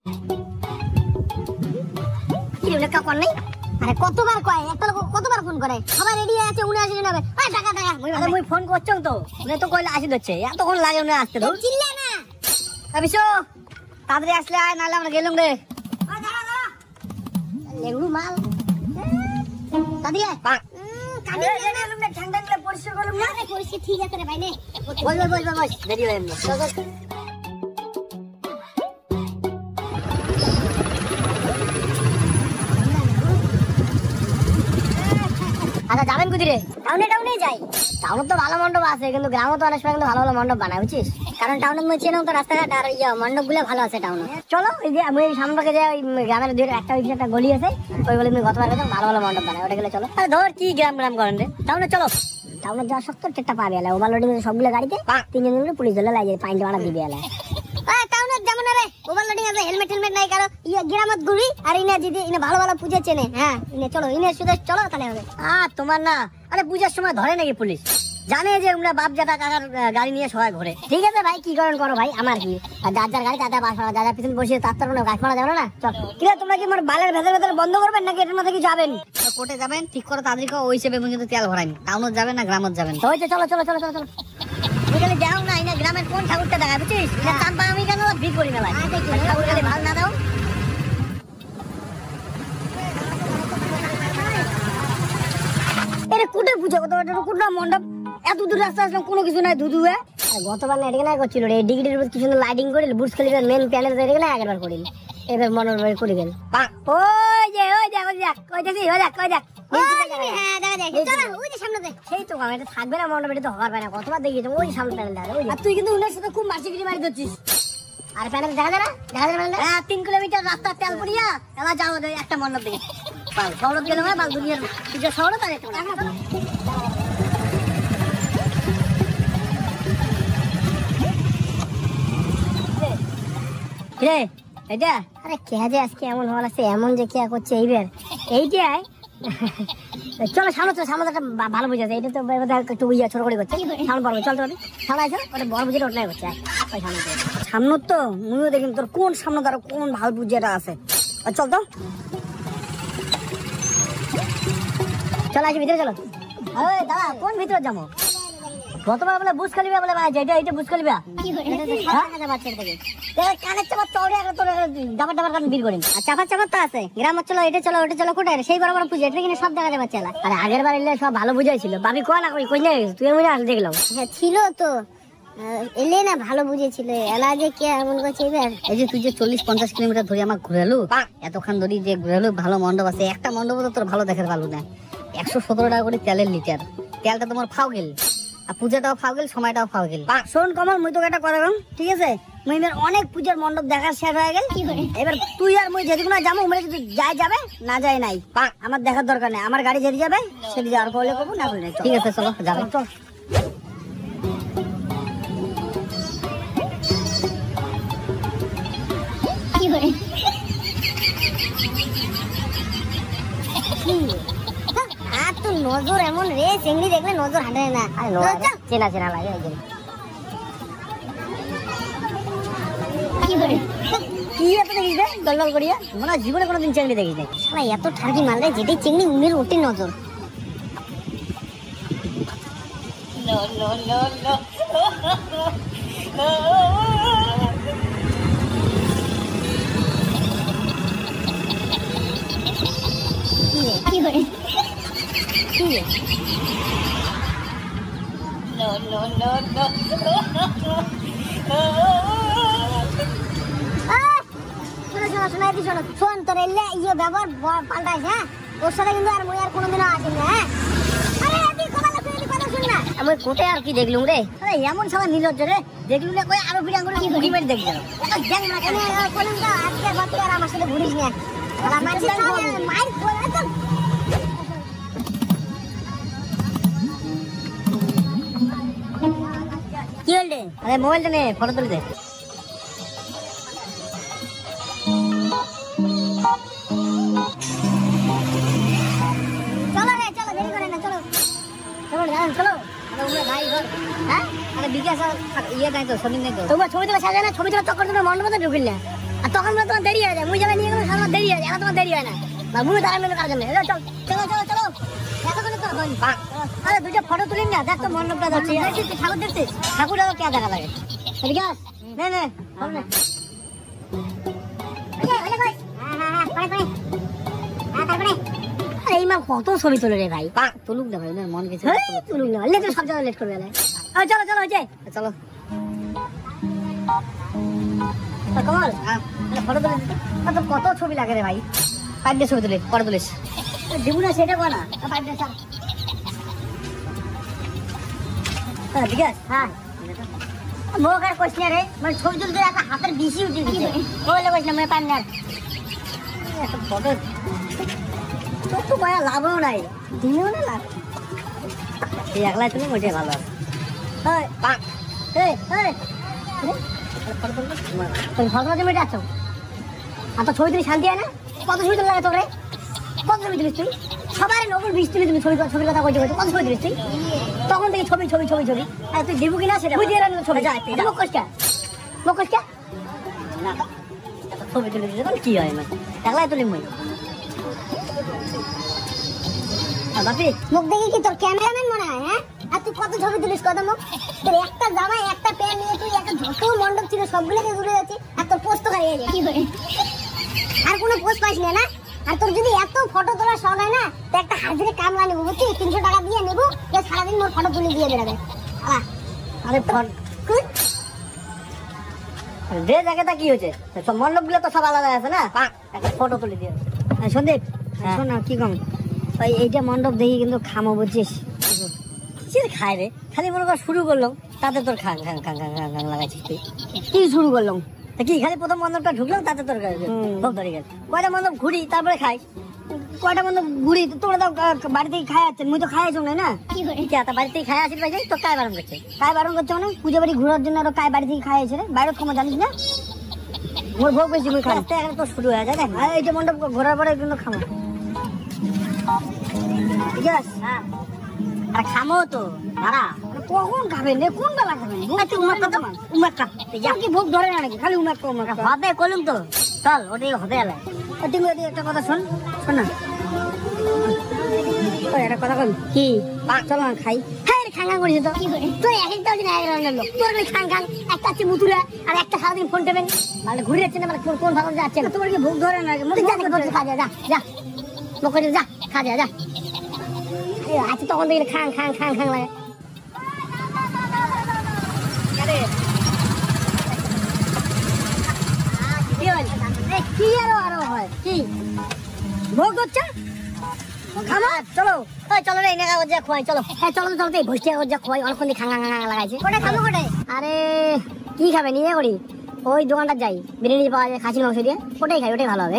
কি রে লেখা কর নাই? আরে কতবার কয়, একটা লোক কতবার ফোন করে, সবাই রেডি আছে উনি আসি না। আরে টাকা টাকা আরে মুই ফোন করছং তো, উনি তো কইলে আসি দচ্ছে, এতক্ষণ লাগে উনি আসতে তো। চিল্লা না। আবিশো তাড়াতাড়ি আসলে আয়, নাহলে আমরা গেলুম রে। লেগুড়ু মাল দাদিয়া কাটি গেলুম না, ঠান্ডা গেলে পরিষ্কার করলুম না। আরে পরিষ্কার ঠিক আছে রে ভাই নে। বল বল বল বল, দেরি হয়ে গেল। আচ্ছা যাবেন কোথায় রে? টাউনে টাউনে যাই। টাউনে তো ভালো মণ্ডপ আছে, কিন্তু গ্রামে তো অনেক সময় কিন্তু ভালো ভালো মণ্ডপ বানায়, বুঝছিস? কারণ টাউনে মই চেনো তো রাস্তাঘাট, আর মণ্ডপ গুলো ভালো আছে টাউনে। চলো এই যে আমি সামনে পাকে যে গ্রামের দুই একটা গলি আছে, ওই গলি আমি গতবার গেলাম, ভালো ভালো মণ্ডপ বানায়, ওটা গেলে চলো। আরে ধর কি গ্রাম গ্রাম করেন রে, টাউনে চলো। টাউনে যাওয়া 70 টাকা পাবে এলা, ওভারলোডিং সবগুলো গাড়িতে 3 জন মিলে পুলিশ ধরে লাগে, পাইন্ট মারা দিবে এলা। টাউনে যেমন রে ওভারলোডিং আছে, হেলমেট নাই কারো, গ্রামত ঘুরি। আর ইনা যদি ইনা ভালো ভালো পূজা চেনে, হ্যাঁ ইনে চলো, ইনে শুধু চলো তাহলে হবে। তোমার না, আরে পূজার সময় ধরে নাকি পুলিশ? জানে যে আমরা বাপ জাদা কাকার গাড়ি নিয়ে সবাই ঘুরে। ঠিক আছে ভাই, কি করেন করো ভাই, আমার কি, আর যার যার গাড়ি তাদের বাস, যার যার পিছনে বসে তার তার গাছ মারা যাবে না। চল ঠিক আছে, তোমরা কি আমার বালের ভেতর ভেতর বন্ধ করবেন নাকি এটার মধ্যে কি যাবেন? কোর্টে যাবেন ঠিক করো তাড়াতাড়ি, ওই হিসেবে কিন্তু তেল ভরাইনি। টাউনত যাবেন না গ্রামত যাবেন? হয়েছে, চলো চলো চলো চলো চলো। ওইখানে যাও না, ইনা গ্রামের কোন ঠাকুরটা দেখা, বুঝছিস? চান পা আমি কেন ভিড় করি না ভাই, ঠাকুর গেলে ভালো না দাও। এরে কুটে পুজো কত কুটা মণ্ডপ, এত দূর রাস্তা আসলাম কোনো কিছু নাই, ধুধু। গতবার না এটাকে না করছিল রে, ডিগ্রির উপর কি সুন্দর লাইটিং করিল, বুর্জ খলিফার মেন প্যানেল এটাকে না আগেরবার করিল, এবার মনের ভাই করে গেল। ওই যে ওই দেখ ওই দেখ কইতাছি, ওই দেখ কই দেখ। হ্যাঁ দেখা যায়, চলো ওই যে সামনে দেখ। সেই তো এটা থাকবে না মণ্ডপ, এটা তো হবার পায় না, কতবার দেখিয়েছি ওই সামনে প্যানেলটা। আর তুই কিন্তু উনার সাথে খুব মারছিগিরি মারি দিচ্ছিস। আর প্যানেল দেখা যায় না, দেখা যায় না। হ্যাঁ 3 কিলোমিটার রাস্তা তেল পড়িয়া এলা যাও একটা মণ্ডপ দেখে, বাল শহর গেলে হয়, বাল দুনিয়ার পূজা শহর তার একটা রে এটা। আরে কে যে আজকে এমন হওয়া লাগছে, এমন যে কে করছে এইবার এইটাই। চলো সামনে, তো সামনে একটা ভালো বুঝে আছে, এটা তো একটু বুঝিয়া ছোট করে করছে, সামনে বড় চল তো সামনে আছে, ওটা বড় বুঝে ওটাই করছে। সামনে তো মুইও দেখিম তোর কোন সামনে তার কোন ভালো বুঝিয়াটা আছে, চল তো চল আসি ভিতরে চলো। ওই দাদা কোন ভিতরে যাবো? গতবার বলে বুঝ খালিবা বলে ভাই, যেটা এটা বুঝ খালিবা কানের চাপা চড়ে তোর ডাবার ডাবার কারণ ভিড় করিম। আর চাপা চাপা তো আছে, গ্রাম চলো এটা চলো ওটা চলো, কোথায় সেই বড় বড় পুজো, এটা কিনে সব দেখা যাবে চেলা। আরে আগের বার এলে সব ভালো বুঝাই ছিল, ভাবি কোয়া না কই না তুই আমি আসলে দেখলাম। হ্যাঁ ছিল তো, এলে না ভালো বুঝেছিল, এলা যে কে এমন করছে এবার। এই যে তুই যে 40-50 কিলোমিটার ধরে আমার ঘুরালু, এতক্ষণ ধরে যে ঘুরালু, ভালো মণ্ডপ আছে, একটা মণ্ডপ তো তোর ভালো দেখার ভালো না। 117 টাকা করে তেলের লিটার, তেলটা তোমার ফাও গেল, আর পূজাটাও ফাও গেল, সময়টাও ফাও গেল। শোন কমল, মুই তোকে একটা কথা কম, ঠিক আছে? মুই এবার অনেক পূজার মণ্ডপ দেখার শেষ হয়ে গেল, এবার তুই আর মুই যেদিকে না যাবো, উমরে যদি যাই যাবে, না যায় নাই, আমার দেখার দরকার নেই। আমার গাড়ি যেতে যাবে সেদিকে যাওয়ার করলে করবো, না করলে ঠিক আছে। চলো যাবে, চল। নজর এমন রে, চিংড়ি দেখলে নজর হাঁটে না, চেনা চেনা লাগে। কি এত দেখিস রে দল করিয়া? মনে হয় জীবনে কোনোদিন চিংড়ি দেখিস নাই। এত ঠাকি মাল রে, যেটাই চিংড়ি উনির ওটি নজর। শোন তোর এলে ইয়ে ব্যবহার পাল্টাইস, হ্যাঁ ওর সাথে কিন্তু আর মই আর কোনোদিনও আসিনি। হ্যাঁ আমি কোটে আর কি দেখলুম রে, এমন সবাই নির্লজ্জ রে, দেখলুম রে কই আরো ফিরে আঙ্গুল কি মেরে দেখি গেল। আজকে বাচ্চা আর আমার সাথে ঘুরিস না, কি হল? আরে মোবাইলটা নে, ফটো তুলতে। চলো রে চলো, দেরি করে না, চলো চলো চলো। ভাই হ্যাঁ, আরে বিকাশ ইয়ে নাই তো, ছবি নেই তো, তোমার ছবি তোলা সাজা না, ছবি তোলা চক্কর তুমি মণ্ডপে ঢুকিল না। আর তখন বলে তোমার দেরি হয়ে যায়, মুই যাবে নিয়ে গেলে আমার দেরি হয়ে যায়, এখন তোমার দেরি হয় না, বা মুই দাঁড়ান মেনে কাজ নেই। চল চলো চলো চলো, এতক্ষণে তো হয়নি। আরে দুটো ফটো তুলিন না, দেখ তো মণ্ডপটা যাচ্ছে। ঠাকুর দেখছিস? ঠাকুর আবার কে দেখা লাগে? ঠিক আছে, নে নে নে। এই মা কত ছবি তোলে রে ভাই। তুলুক না ভাই, না মন গেছে। তুলুক না, লেট সব জায়গায় লেট করবে। চলো চলো হয়েছে, চলো কমল ফটো তুলে দিতে। কত ছবি লাগে রে ভাই, 5 দিয়ে ছবি তুলে পরে তুলিস। দেবো না সেটা বলা। ঠিক আছে, হ্যাঁ মুখ আর কইস না রে, মানে ছবি তুলতে একটা হাতের বেশি উঠে গেছে, বলে কইস না মানে পান না ফটো তো কয়া লাভও নাই, দিনেও না লাভ। এই একলাই তুলে মোটে ভালো। ফটো মেটে আছো আর তো ছবি তুলি শান্তি হয় না? কত ছবি তুলে লাগে তোর রে? কত ছবি তুলিস তুই? সবার নবুর বিষ তুলি, তুমি ছবির কথা কইতে কইতে কত ছবি তুলিস তুই? তখন থেকে ছবি ছবি ছবি ছবি। আর তুই দেবো কিনা সেটা বুঝিয়ে রাখলে ছবি যায় মুখোশটা মুখোশটা না ছবি তুলে দিতে কি হয়, মানে একলাই তুলি মই। বাপি মুখ দেখে কি তোর ক্যামেরাম্যান মনে হয়? হ্যাঁ, আর তুই কত ছবি তুলিস কত মুখ? তোর একটা জামাই একটা প্যান্ট নিয়ে তুই একটা ঝোঁকেও মণ্ডপ ছিল সবগুলোকে ঘুরে যাচ্ছে, আর তোর পোস্ট করে গেছে কি করে? আর কোনো পোস্ট পাইস না? আর তোর যদি এত ফটো তোলার শখ হয় না, তো একটা হাজিরে কামলা নেবো বুঝছিস, 300 টাকা দিয়ে নেবো, সারাদিন মোর ফটো তুলে দিয়ে বেড়াবে। আরে যে জায়গাটা কি হয়েছে, সব মণ্ডপ গুলো তো সব আলাদা আছে না, একটা ফটো তুলে দিয়ে। সন্দীপ শোন না কি কম, ওই এইটা মণ্ডপ দেখি কিন্তু খামো বুঝছিস? কিসের খায় রে, খালি মনে কর শুরু করলাম তাতে তোর খাং খাং খাং খাং খাং খাং লাগাইছিস তুই। কি শুরু করলাম? তা কি খালি প্রথম মণ্ডপটা ঢুকলাম তাতে তোর সব ধরে গেছে। কয়টা মণ্ডপ ঘুরি তারপরে খাই, কয়টা মণ্ডপ ঘুরি, তোরা তো বাড়ি থেকে খাই আসছেন, মুই তো খাই আসুন না। কি করি তা বাড়ি থেকে খাই আসিস পাইছিস তো কায় বারণ করছে? কায় বারণ করছে মানে পুজো বাড়ি ঘুরার জন্য আরো কায় বাড়ি থেকে খাই আসে রে, বাইরে কমা জানিস না? মোর ভোগ বেশি মুই খাই। এখন তো শুরু হয়ে যায়, আর এই যে মণ্ডপ ঘোরার পরে কিন্তু খামো, ঠিক আছে? হ্যাঁ আর খামো তো দাঁড়া। কখন খাবেন রে, কোন বেলা খাবেন? উমাক্কা কি ভোগ ধরে না নাকি? খালি উমাক্কা উমাক্কা হবে কলুম তো, চল ওটাই হবে এলাই। তুমি একটা কথা শোন, শোন না ওই একটা কথা কই কি, চলো না খাই। হ্যাঁ খাং খাং করিস তো তুই, এক একটা দিন এক রঙের লোক, তোর ওই খাং খাং একটা হচ্ছে মুতুরা আর একটা সারাদিন ফোন টেবেন, মানে ঘুরে যাচ্ছে না, মানে কোন ভালো যাচ্ছে না। তোমার কি ভোগ ধরে না? খা যা যা যা মুখ করে যা খা যা যা, আচ্ছা তখন দেখলে খাং খাং খাং খাং লাগে। কি আরো আরো হয় কি ভোগ হচ্ছে? চলো চলো রে এনে যা খোয়াই, চলো। হ্যাঁ চলো চলো, এই ভোজটা যা খোয়াই, অনেকক্ষণ দিয়ে খাঙা খাঙা লাগাইছে। কোথায় খাবো কোথায়? আরে কি খাবে নিয়ে করি, ওই দোকানটা যাই, বিরিয়ানি পাওয়া যায় খাসির মাংস দিয়ে, ওটাই খাই, ওটাই ভালো হবে।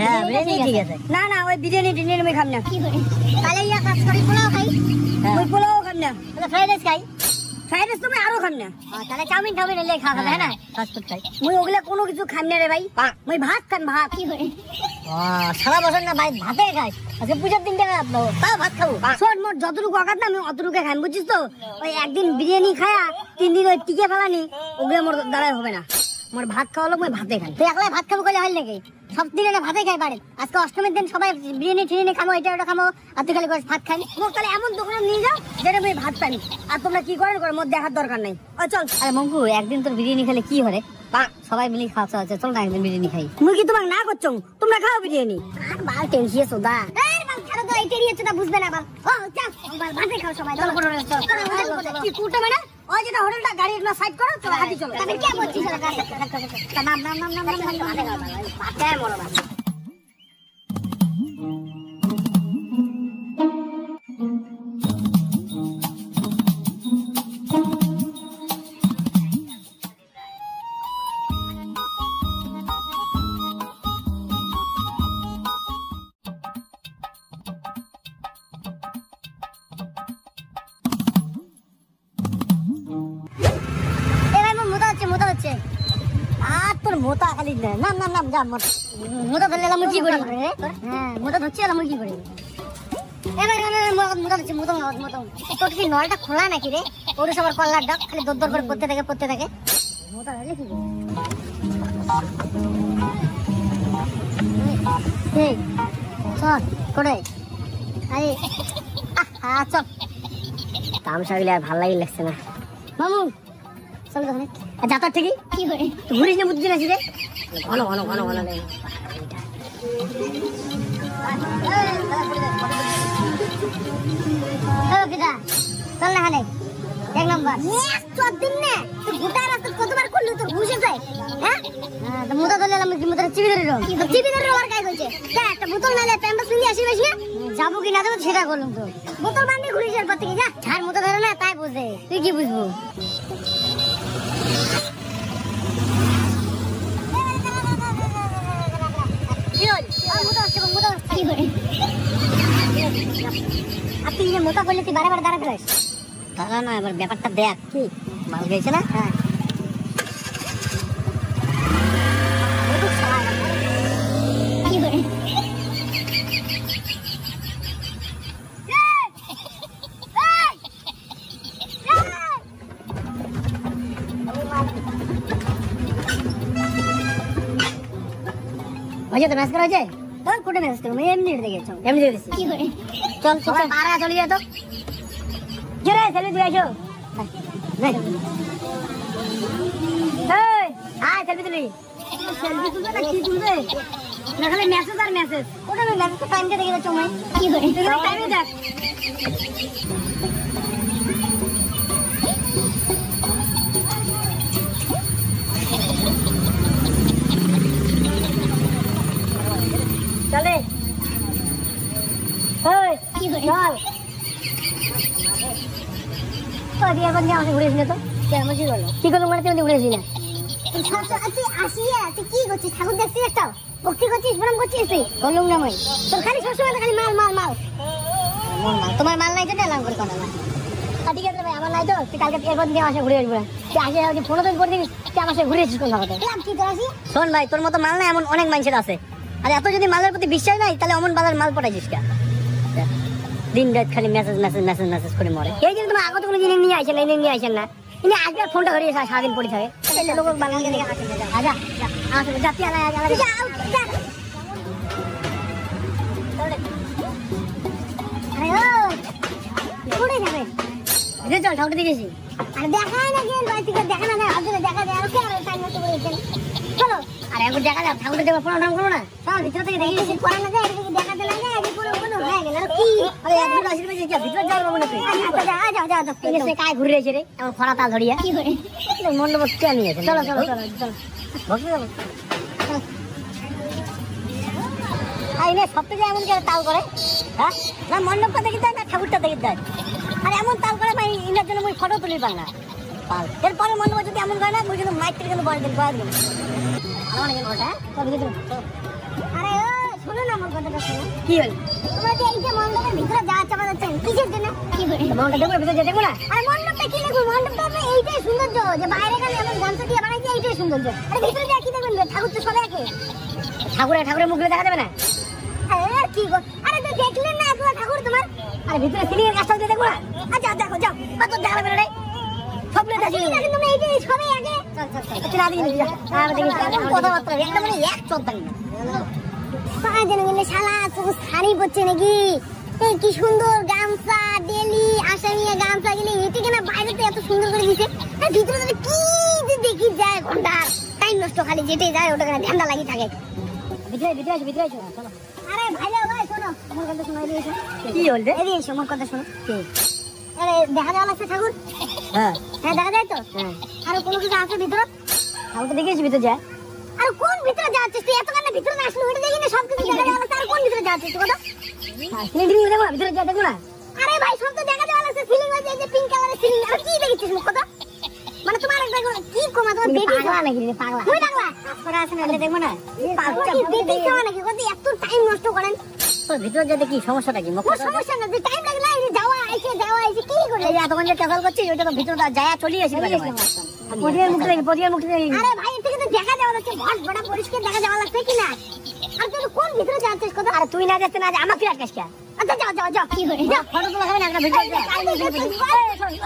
হ্যাঁ বিরিয়ানি ঠিক আছে। না না ওই বিরিয়ানি টিরিয়ানি আমি খাম না। কি করি তাহলে ইয়া কাজ করি, পোলাও খাই। ওই পোলাও খাম না, ফ্রাইড রাইস খাই। ফ্রাইড রাইস তুমি আরো খাম না। তাহলে চাউমিন টাউমিন এলে খাওয়া হবে, হ্যাঁ না ফাস্ট ফুড খাই। মুই ওগুলা কোনো কিছু খাম না রে ভাই, মুই ভাত খান ভাত। কি করে সারা বছর না ভাই ভাতে খাই, আজকে পূজার দিন তাও ভাত খাবো। শোন মোর যতটুকু অকাত না আমি অতটুকু খাই বুঝছিস তো। ওই একদিন বিরিয়ানি খায়া 3 দিন ওই টিকে ফেলানি, ওগুলো মোর দ্বারাই হবে না। মোর ভাত খাওয়া হলো, মুই ভাতে খাই। তুই একলাই ভাত খাবো কইলে হয় নাকি? সব দিন এটা ভাতে খাই বাড়ি, আজকে অষ্টমীর দিন সবাই বিরিয়ানি টিরিয়ানি খাবো, এটা ওটা খাবো, আর তুই খালি ভাত খাই। মোক তাহলে এমন দোকানে নিয়ে যাও যেটা আমি ভাত পানি, আর তোমরা কি করেন করো, মোর দেখার দরকার নাই। ও চল। আরে মঙ্কু একদিন তোর বিরিয়ানি খেলে কি হবে? সবাই মিলে খাওয়া হচ্ছে, চল না একদিন বিরিয়ানি খাই। মুই কি তোমাকে না করছো? তোমরা খাও বিরিয়ানি। আর বাল টেনশিয়ে সোদা তো এই টেরিয়েছে না, বুঝবে না বাল। ও চল ভাতে খাও সবাই, চলো কোন কি কুটা মানে ওই যেটা হোটেলটা গাড়ি একটু সাইড করো, চলো হাঁটি চলো। তবে কি বলছিস গাড়ি নাম নাম নাম নাম ভাতে খাও ভাতে মরো না। আর তোর মোটা খালি নাম নাম নাম যা মোটা ধরলে আমি কি করি? হ্যাঁ মোটা ধরছি আর আমি কি করি? এবার মোটা ধরছি মোটা মোটা। তোর কি নলটা খোলা নাকি রে? ওর সবার কল্লার ডাক খালি দর দর করে পড়তে থাকে। মোটা ধরলে কি এই চল করে আরে চল তামসা গেলে আর ভালো লাগছে না মামু চল দোকানে যাতার ঠিকই কি করে ঘুরিস না বুঝছি না রে ঘন ঘন ঘন ঘন চল না হালে এক নম্বর দিন না তুই গোটা রাস্তা কতবার করলি তোর ঘুষে যায় হ্যাঁ তো মুদা ধরলে আমি মুদা চিবি ধরে রো চিবি ধরে আর কাজ হইছে একটা বোতল নালে প্যাম্পাস নিয়ে আসি বেশি যাবো কি না যাবো সেটা করলাম তো বোতল বান্ধে ঘুরিস আর পর থেকে যা ছাড় মুদা ধরে না তাই বুঝে তুই কি বুঝবো আপনি মোটা করলে তুই বারে বারে দাঁড়াতে পারিস দাঁড়া না এবার ব্যাপারটা দেখ কি মাল গেছে না হ্যাঁ भैया तो मैच करा जाए और कोटे मैच करो मैं एमनी दे गया एमनी दे की करे चल चल बाहर आ चली जा तो जरा सेल्फी दिया जो नहीं ए हां सेल्फी तुली सेल्फी तुलबे ना की तुलबे ना खाली मैसेज और मैसेज कोटे में मैसेज का टाइम के देखे जाओ मैं की करे तो टाइम दे चले ओए की করে চল তো দিয়া কোন যাও ঘুরে এসে তো কেমন ছিল কি করলো মানে তুমি ঘুরে এসে না তুই আসিয়া তুই কি করছিস ঠাকুর দেখছিস একটা ভক্তি করছিস প্রণাম করছিস তুই বললুম না মই তোর খালি সবসময় খালি মাল মাল মাল তোমার মাল নাই তো এলাম করে কথা না ঠিক আছে ভাই আমার নাই তো তুই কালকে এরপর দিয়ে আসে ঘুরে আসবে তুই আসে যদি ফোন তো করে দিবি তুই আমার সাথে ঘুরে এসেছিস কোন জায়গাতে কি তোর আসি শোন ভাই তোর মতো মাল না এমন অনেক মানুষের আছে আর এত যদি মালের প্রতি বিশ্বাস নাই তাহলে অমন বাজার মাল পটাইছিস কা দিন রাত খালি মেসেজ মেসেজ মেসেজ মেসেজ করে মরে এই যে তোমার আগত কোনো জিনিস নিয়ে আসেন নিয়ে আসেন না ইনি আজকে ফোনটা ধরিয়ে সারাদিন পড়ে থাকে তাহলে লোক বাংলা নিয়ে আজা আসলে জাতি আলা আলা আরে ও কোড়ে যাবে রে চল ঠাউটা দিয়েছি আর দেখাই না গেল ভাই ঠিক দেখা না আজকে দেখা যায় আর কি আর টাইম নষ্ট করে দিয়েছেন চলো আরে একবার দেখা যাক ঠাকুরটা দেব ফোন নাম করো না চল ভিতর থেকে দেখি পড়া না যায় এদিকে দেখাতে লাগে আগে পুরো পুরো হয়ে গেল আর কি আরে একবার আসির বাজে কি ভিতর যাও না তুই যা যা যা এসে কাই ঘুরে রয়েছে রে এমন খরা তাল ধরিয়া কি করে মন্ডপ কে নিয়ে আছে চলো চলো চলো চলো বসে যাবো আইনে সবথেকে এমন করে তাল করে হ্যাঁ না মন্ডপটা দেখি দেয় না ঠাকুরটা দেখি দেয় আর এমন তাল করে ভাই ইনার জন্য মুই ফটো তুলি পাং না পাল এরপরে মন্ডপ যদি এমন করে না মুই কিন্তু মাইক থেকে কিন্তু বড় দিন আমার নাকি ঘটা তো ভিতরে আরে ও শোনো না আমার কথাটা শোনো কি হল তোমরা যে এই যে মন্ডপের ভিতরে যা চাপা যাচ্ছে কিসের জন্য কি করে মন্ডপটা দেখো ভিতরে যেতে না আরে মন্ডপটা কি দেখো মন্ডপটা এইটাই সৌন্দর্য যে বাইরে গেলে এমন গামছা দিয়ে বানাইছে এইটাই সৌন্দর্য আরে ভিতরে যা কি দেখবেন ঠাকুর তো সবাই একে ঠাকুরের মুখে দেখা যাবে না আরে কি গো আরে তো দেখলেন না এত ঠাকুর তোমার আরে ভিতরে সিলিংয়ের কাজটা দিয়ে দেখো না আচ্ছা দেখো যাও কত দেখা যাবে না সবগুলো দেখি দেখেন তুমি এইটাই সবাই আগে চল চল চল চল আদি যা আর দেখি কথাবার্তা একটা মানে এক চোদ্দান না পাঁচজন মিলে শালা তো শাড়ি পরছে নাকি এই কি সুন্দর গামছা ডেলি আসামিয়া গামছা গেলে এতে কেনা বাইরে তো এত সুন্দর করে দিছে আর ভিতরে তো কি যে দেখি যায় ঘন্টা টাইম নষ্ট খালি যেতে যায় ওটা কেন ঠান্ডা লাগি থাকে ভিতরে আসো চলো আরে ভাইয়া ভাই শোনো আমার কথা শোনাই দিয়েছো কি হল রে এই এসো আমার কথা শোনো কি আরে দেখা যাওয়া লাগছে ঠাকুর হ্যাঁ হ্যাঁ দেখা যায় তো হ্যাঁ আর কোনো কিছু আছে ভিতরে ঠাকুরটা দেখেছি ভিতরে যায় আর কোন ভিতরে যাচ্ছিস তুই এত কানে ভিতরে আসলো ওটা দেখি না সব কিছু দেখা যাওয়া লাগছে আর কোন ভিতরে যাচ্ছিস তুই কথা সিলিং দেখো ভিতরে যা দেখো না আরে ভাই সব তো দেখা যাওয়া লাগছে সিলিং আছে এই যে পিঙ্ক কালারের সিলিং আর কি দেখছিস মুখ কথা মানে তোমার একটা কি কমা তোমার বেটি পাগলা নাকি রে পাগলা তুই পাগলা পড়া আছে না দেখো না পাগলা বেটি কেমন নাকি কত এত টাইম নষ্ট করেন তো ভিতরে যেতে কি সমস্যাটা কি মুখ সমস্যা না যে টাইম লাগলে এই যাওয়া আইছে কি করে এই এতক্ষণ যে ক্যান্সেল করছিস ওইটা তো ভিতরে যায় চলে আসি পরিয়ার মুখ দেখি আরে ভাই এর থেকে তো দেখা যাওয়া লাগছে বড় বড় পরিষ্কার দেখা যাওয়া লাগছে কি না আর তুই কোন ভিতরে যাচ্ছিস কথা আর তুই না যাচ্ছে না আমাকে আটকাস কে আচ্ছা যাও যাও যাও কি করে যা ফটো তোলা হবে না একটা ভিডিও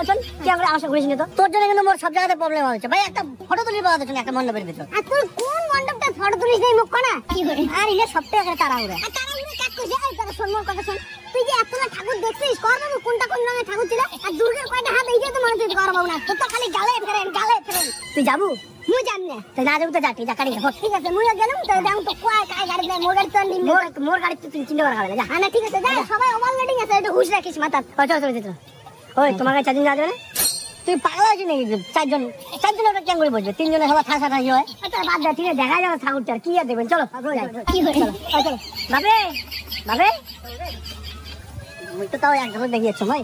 চল ক্যামেরা আশা করিস না তো তোর জন্য কিন্তু মোর সব জায়গাতে প্রবলেম হচ্ছে ভাই একটা ফটো তুলি পাওয়া যাচ্ছে না একটা মণ্ডপের ভিতর আর তুই কোন মণ্ডপটা ফটো তুলিস নাই মুখ না কি করে আর ইলে সবটাই একটা তাড়াহুড়া আর তাড়াহুড়া কাজ কইছে এই কথা শুন মোর কথা শুন তুই যে এতলা ঠাকুর দেখছিস করবাবু কোনটা কোন রঙের ঠাকুর ছিল আর দুর্গার কয়টা হাত এইটা তো মনে হচ্ছে করবাবু না তোর তো খালি গালে ফেরেন তুই যাবো মুই জানি না তুই না যাবো তো যা যা গাড়ি ঠিক আছে মুই গেলাম তো দেখো তো কয় কাই গাড়ি নাই মোর গাড়ি তো মোর গাড়ি তো তুই চিন্তা করা হবে না হ্যাঁ না ঠিক আছে যা সবাই ওভার লোডিং আছে একটু হুশ রাখিস মাথা চল চল চল ওই তোমার কাছে চারজন যাবে না তুই পাগল আছিস নাকি চারজন ওটা কেন করে বসবে তিনজনের সবাই ঠাসা ঠাসি হয় আচ্ছা বাদ দে ঠিক আছে দেখা যাবে ঠাকুরটা কি আর দেখবেন চলো কি করে চলো বাবে বাবে মুই তো তাও এক ঝলক দেখিয়েছো ভাই